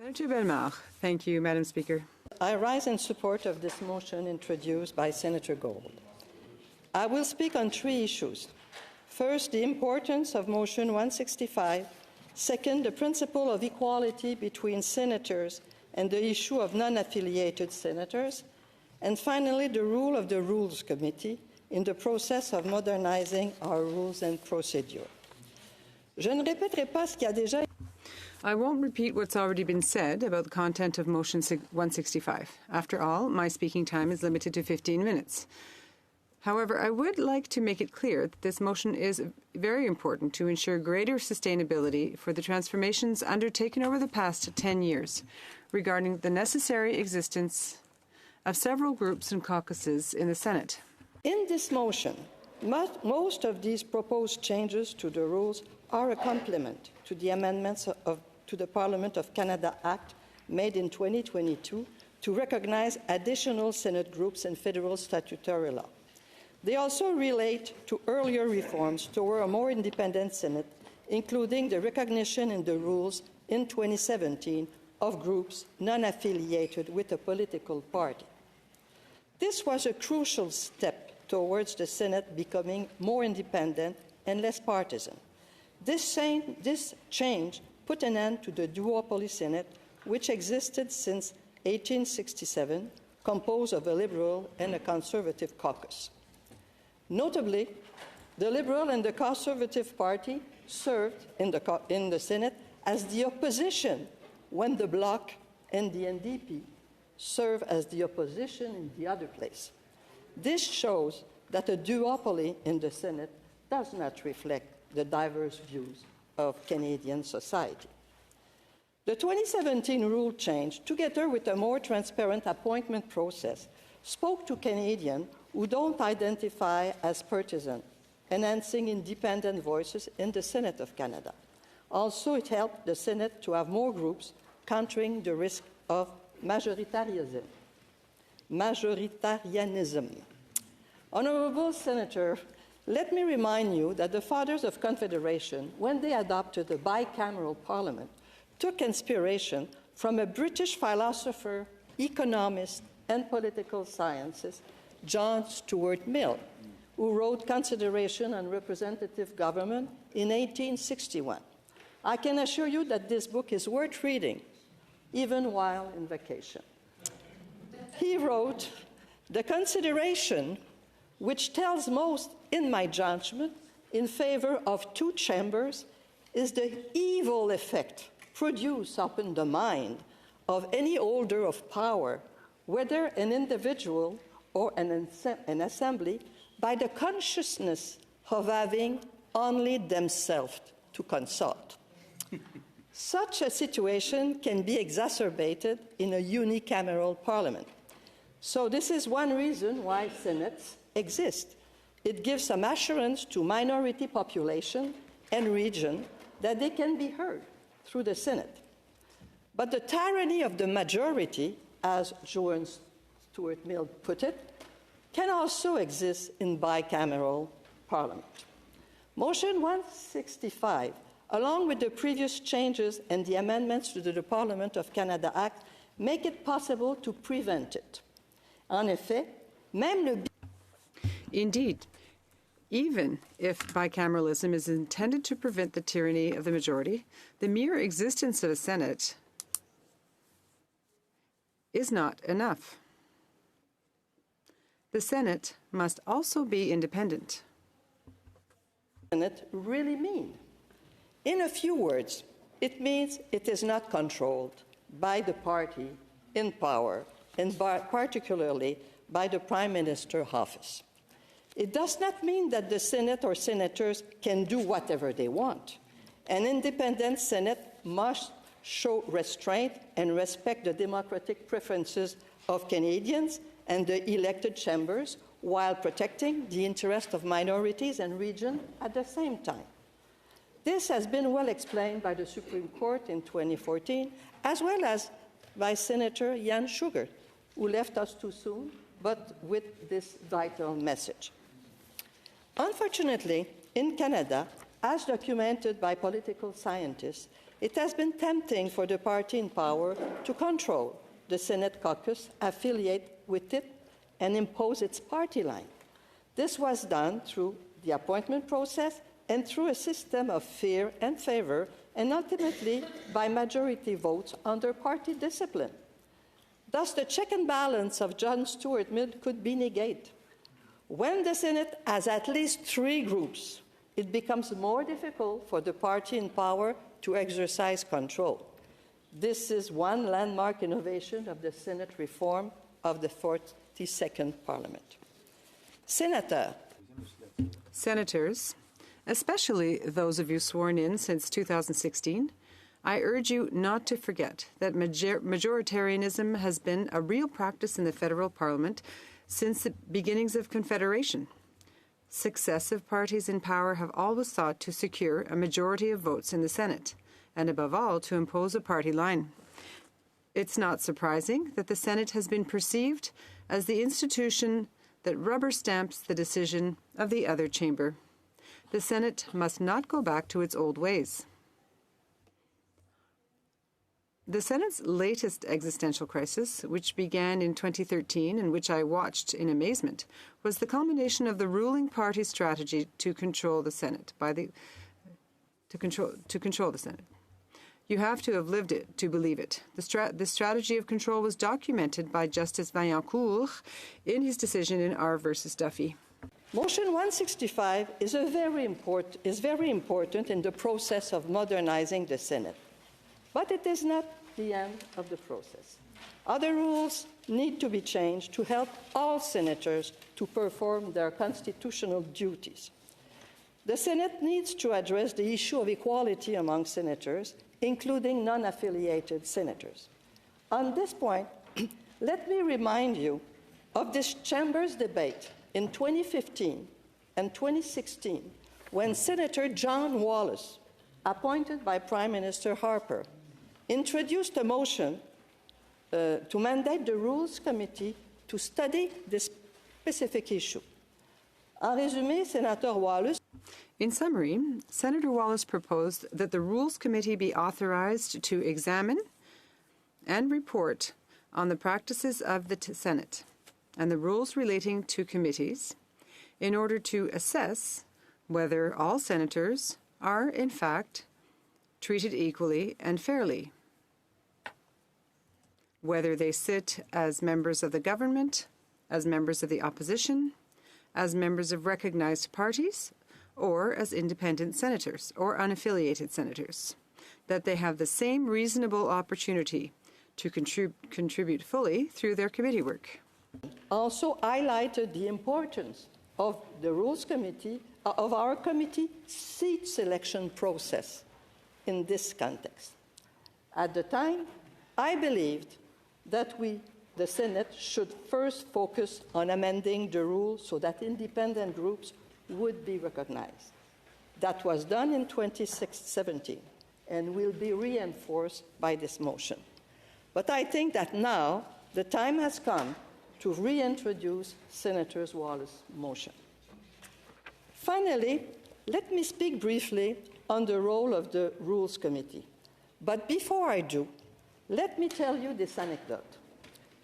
Senator Bellemare. Thank you, Madam Speaker. I rise in support of this motion introduced by Senator Gold. I will speak on three issues. First, the importance of Motion 165. Second, the principle of equality between senators and the issue of non-affiliated senators. And finally, the role of the Rules Committee in the process of modernizing our rules and procedure. Je ne répéterai pas ce qui a déjà. I won't repeat what's already been said about the content of Motion 165. After all, my speaking time is limited to 15 minutes. However, I would like to make it clear that this motion is very important to ensure greater sustainability for the transformations undertaken over the past 10 years regarding the necessary existence of several groups and caucuses in the Senate. In this motion, most of these proposed changes to the rules are a complement to the amendments to the Parliament of Canada Act made in 2022 to recognize additional Senate groups in federal statutory law. They also relate to earlier reforms toward a more independent Senate, including the recognition in the rules in 2017 of groups non-affiliated with a political party. This was a crucial step towards the Senate becoming more independent and less partisan. This change put an end to the duopoly Senate, which existed since 1867, composed of a Liberal and a Conservative caucus. Notably, the Liberal and the Conservative Party served in the Senate as the opposition when the Bloc and the NDP serve as the opposition in the other place. This shows that a duopoly in the Senate does not reflect the diverse views of Canadian society. The 2017 rule change, together with a more transparent appointment process, spoke to Canadians who don't identify as partisan, enhancing independent voices in the Senate of Canada. Also, it helped the Senate to have more groups, countering the risk of majoritarianism. Honourable Senator, let me remind you that the Fathers of Confederation, when they adopted a bicameral parliament, took inspiration from a British philosopher, economist, and political scientist, John Stuart Mill, who wrote Consideration on Representative Government in 1861. I can assure you that this book is worth reading, even while in vacation. He wrote, "The consideration which tells most, in my judgment, in favor of two chambers is the evil effect produced upon the mind of any holder of power, whether an individual or an assembly, by the consciousness of having only themselves to consult. Such a situation can be exacerbated in a unicameral parliament. So this is one reason why senates exist. It gives some assurance to minority population and region that they can be heard through the Senate. But the tyranny of the majority, as John Stuart Mill put it, can also exist in bicameral parliament. Motion 165, along with the previous changes and the amendments to the Parliament of Canada Act, make it possible to prevent it. En effet, même le... Indeed, even if bicameralism is intended to prevent the tyranny of the majority, the mere existence of a Senate is not enough. The Senate must also be independent. Senate really mean? In a few words, it means it is not controlled by the party in power, and particularly by the Prime Minister's office. It does not mean that the Senate or senators can do whatever they want. An independent Senate must show restraint and respect the democratic preferences of Canadians and the elected chambers while protecting the interests of minorities and regions at the same time. This has been well explained by the Supreme Court in 2014, as well as by Senator Jan Sugar, who left us too soon, but with this vital message. Unfortunately, in Canada, as documented by political scientists, it has been tempting for the party in power to control the Senate caucus, affiliate with it, and impose its party line. This was done through the appointment process and through a system of fear and favor, and ultimately by majority votes under party discipline. Thus, the check and balance of John Stuart Mill could be negated. When the Senate has at least 3 groups, it becomes more difficult for the party in power to exercise control. This is one landmark innovation of the Senate reform of the 42nd Parliament. Senators, especially those of you sworn in since 2016, I urge you not to forget that majoritarianism has been a real practice in the federal parliament since the beginnings of Confederation. Successive parties in power have always sought to secure a majority of votes in the Senate, and above all, to impose a party line. It's not surprising that the Senate has been perceived as the institution that rubber stamps the decision of the other chamber. The Senate must not go back to its old ways. The Senate's latest existential crisis, which began in 2013 and which I watched in amazement, was the culmination of the ruling party's strategy to control the Senate to control the Senate. You have to have lived it to believe it. The strategy of control was documented by Justice Vaillancourt in his decision in R versus Duffy. Motion 165 is very important in the process of modernizing the Senate. But it is not the end of the process. Other rules need to be changed to help all senators to perform their constitutional duties. The Senate needs to address the issue of equality among senators, including non-affiliated senators. On this point, let me remind you of this chamber's debate in 2015 and 2016 when Senator John Wallace, appointed by Prime Minister Harper, introduced a motion to mandate the Rules Committee to study this specific issue. En résumé, Senator Wallace. In summary, Senator Wallace proposed that the Rules Committee be authorized to examine and report on the practices of the Senate and the rules relating to committees in order to assess whether all senators are, in fact, treated equally and fairly, whether they sit as members of the government, as members of the opposition, as members of recognized parties, or as independent senators or unaffiliated senators, that they have the same reasonable opportunity to contribute fully through their committee work. Also highlighted the importance of the Rules Committee, of our committee seat selection process in this context. At the time, I believed that the Senate, should first focus on amending the rules so that independent groups would be recognized. That was done in 2017 and will be reinforced by this motion. But I think that now the time has come to reintroduce Senator Wallace's motion. Finally, let me speak briefly on the role of the Rules Committee. But before I do, let me tell you this anecdote.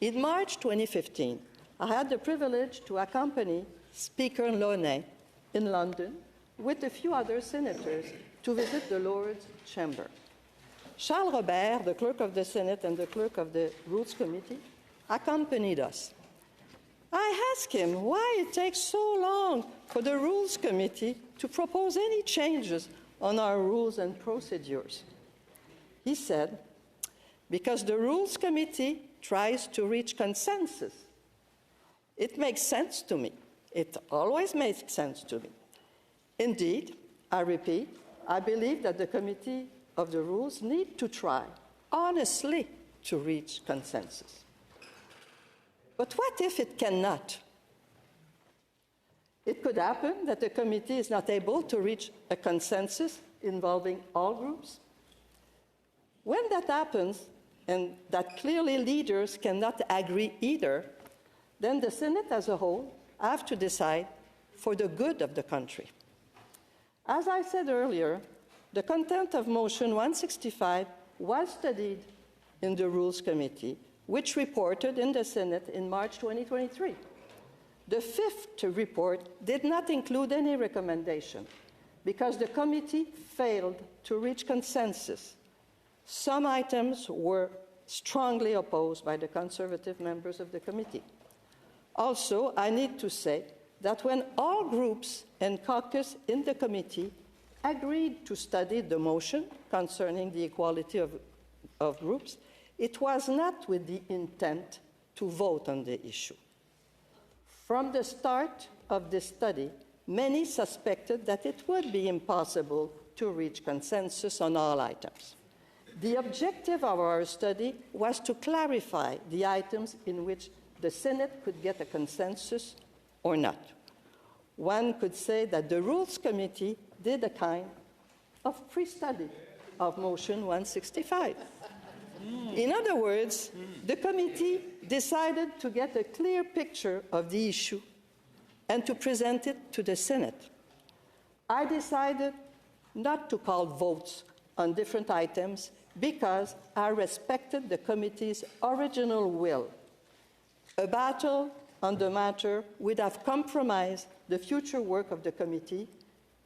In March 2015, I had the privilege to accompany Speaker Loney in London with a few other senators to visit the Lords' Chamber. Charles Robert, the clerk of the Senate and the clerk of the Rules Committee, accompanied us. I asked him why it takes so long for the Rules Committee to propose any changes on our rules and procedures. He said, because the Rules Committee tries to reach consensus. It makes sense to me. It always makes sense to me. Indeed, I repeat, I believe that the Committee of the Rules need to try, honestly, to reach consensus. But what if it cannot? It could happen that the committee is not able to reach a consensus involving all groups. When that happens, and that clearly leaders cannot agree either, then the Senate as a whole have to decide for the good of the country. As I said earlier, the content of motion 165 was studied in the Rules Committee, which reported in the Senate in March 2023. The fifth report did not include any recommendation because the committee failed to reach consensus. Some items were strongly opposed by the conservative members of the committee. Also, I need to say that when all groups and caucus in the committee agreed to study the motion concerning the equality of groups, it was not with the intent to vote on the issue. From the start of this study, many suspected that it would be impossible to reach consensus on all items. The objective of our study was to clarify the items in which the Senate could get a consensus or not. One could say that the Rules Committee did a kind of pre-study of motion 165. In other words, the committee decided to get a clear picture of the issue and to present it to the Senate. I decided not to call votes on different items because I respected the committee's original will. A battle on the matter would have compromised the future work of the committee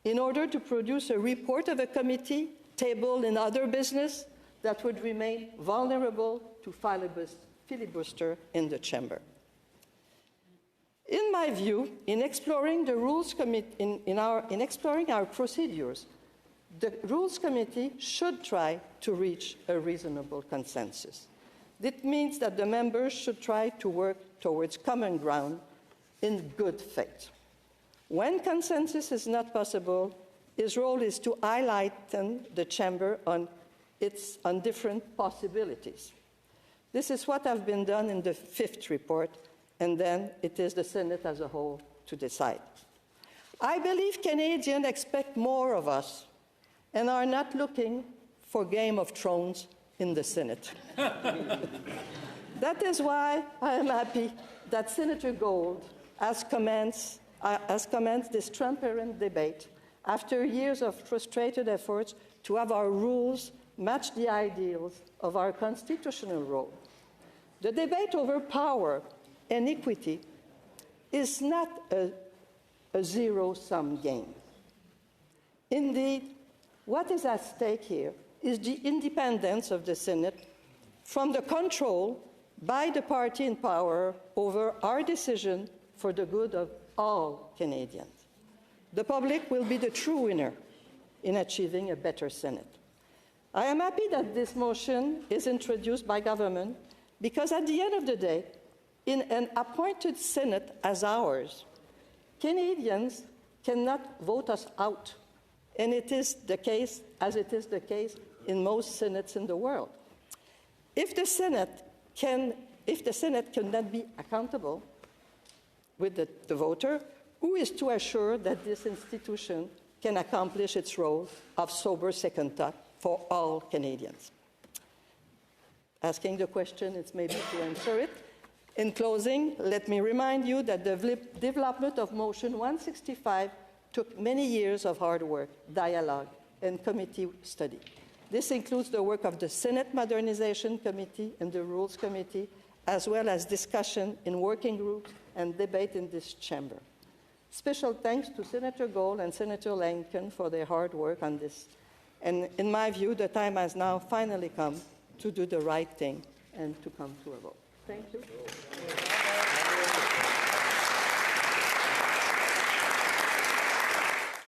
in order to produce a report of a committee tabled in other business that would remain vulnerable to filibuster in the chamber. In my view, in exploring the Rules Committee, in exploring our procedures, the Rules Committee should try to reach a reasonable consensus. This means that the members should try to work towards common ground in good faith. When consensus is not possible, his role is to enlighten the chamber on different possibilities. This is what has been done in the fifth report, and then it is the Senate as a whole to decide. I believe Canadians expect more of us and are not looking for Game of Thrones in the Senate. That is why I am happy that Senator Gold has commenced this transparent debate after years of frustrated efforts to have our rules match the ideals of our constitutional role. The debate over power and equity is not a zero-sum game. Indeed, what is at stake here is the independence of the Senate from the control by the party in power over our decision for the good of all Canadians. The public will be the true winner in achieving a better Senate. I am happy that this motion is introduced by government because at the end of the day, in an appointed Senate as ours, Canadians cannot vote us out. And it is the case, as it is the case in most Senates in the world. If the Senate cannot be accountable with the voter, who is to assure that this institution can accomplish its role of sober second thought for all Canadians? Asking the question, it's maybe to answer it. In closing, let me remind you that the development of Motion 165 took many years of hard work, dialogue, and committee study. This includes the work of the Senate Modernization Committee and the Rules Committee, as well as discussion in working groups and debate in this chamber. Special thanks to Senator Gold and Senator Lankin for their hard work on this. And in my view, the time has now finally come to do the right thing and to come to a vote. Thank you.